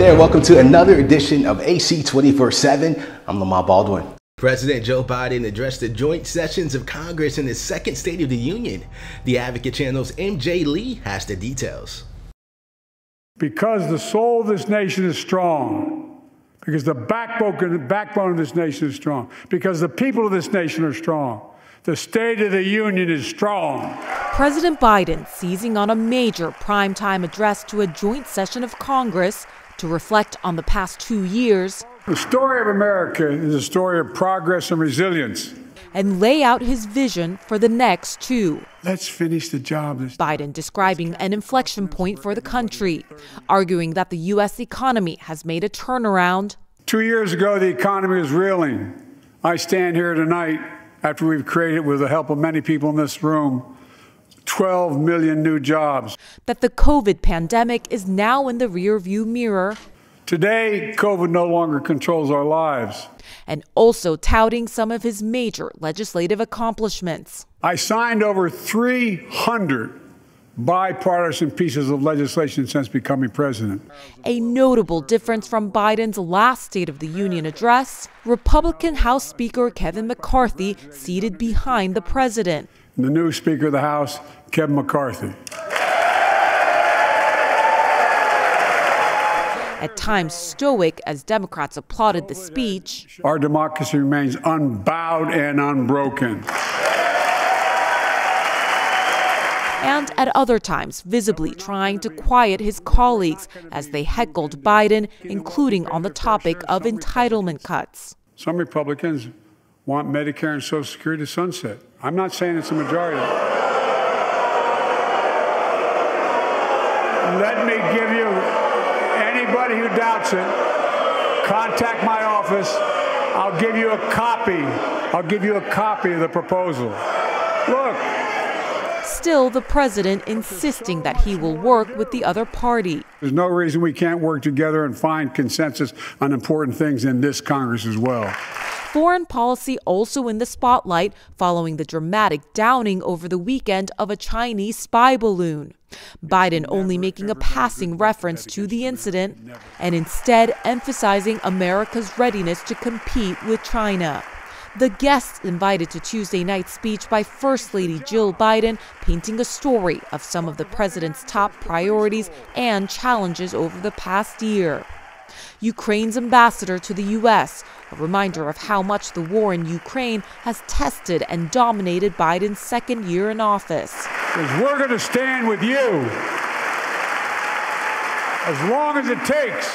there, welcome to another edition of AC 24/7. I'm Lamar Baldwin. President Joe Biden addressed the joint sessions of Congress in his second State of the Union. The Advocate Channel's MJ Lee has the details. Because the soul of this nation is strong, because the backbone of this nation is strong, because the people of this nation are strong, the State of the Union is strong. President Biden seizing on a major primetime address to a joint session of Congress to reflect on the past 2 years. The story of America is a story of progress and resilience. And lay out his vision for the next 2. Let's finish the job. Biden describing an inflection point for the country, arguing that the U.S. economy has made a turnaround. 2 years ago, the economy was reeling. I stand here tonight after we've created, with the help of many people in this room, 12 million new jobs. That the COVID pandemic is now in the rearview mirror. Today, COVID no longer controls our lives. And also touting some of his major legislative accomplishments. I signed over 300 bipartisan pieces of legislation since becoming president. A notable difference from Biden's last State of the Union address, Republican House Speaker Kevin McCarthy seated behind the president. The new Speaker of the House, Kevin McCarthy. At times stoic as Democrats applauded the speech. Our democracy remains unbowed and unbroken. And at other times visibly trying to quiet his colleagues as they heckled Biden, including on the topic of entitlement cuts. Some Republicans want Medicare and Social Security to sunset. I'm not saying it's a majority. Let me give you, anybody who doubts it, contact my office. I'll give you a copy. I'll give you a copy of the proposal. Look. Still, the president insisting that he will work with the other party. There's no reason we can't work together and find consensus on important things in this Congress as well. Foreign policy also in the spotlight following the dramatic downing over the weekend of a Chinese spy balloon. Biden only making a passing reference to the incident and instead emphasizing America's readiness to compete with China. The guests invited to Tuesday night's speech by First Lady Jill Biden painting a story of some of the president's top priorities and challenges over the past year. Ukraine's ambassador to the U.S., a reminder of how much the war in Ukraine has tested and dominated Biden's second year in office. Because we're going to stand with you as long as it takes.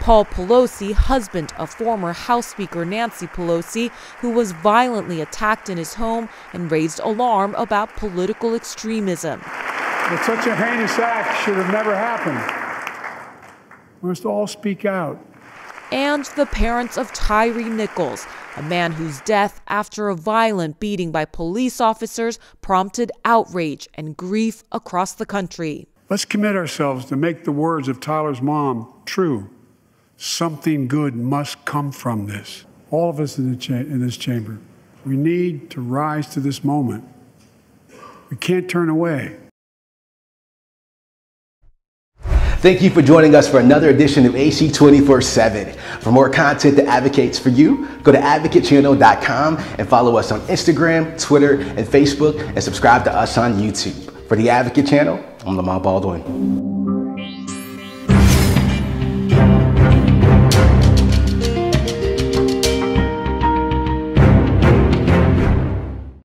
Paul Pelosi, husband of former House Speaker Nancy Pelosi, who was violently attacked in his home and raised alarm about political extremism. But such a heinous act should have never happened. We must all speak out. And the parents of Tyre Nichols, a man whose death after a violent beating by police officers prompted outrage and grief across the country. Let's commit ourselves to make the words of Tyler's mom true. Something good must come from this. All of us in this chamber, we need to rise to this moment. We can't turn away. Thank you for joining us for another edition of AC 24/7. For more content that advocates for you, go to advocatechannel.com and follow us on Instagram, Twitter, and Facebook, and subscribe to us on YouTube. For the Advocate Channel, I'm Lamar Baldwin.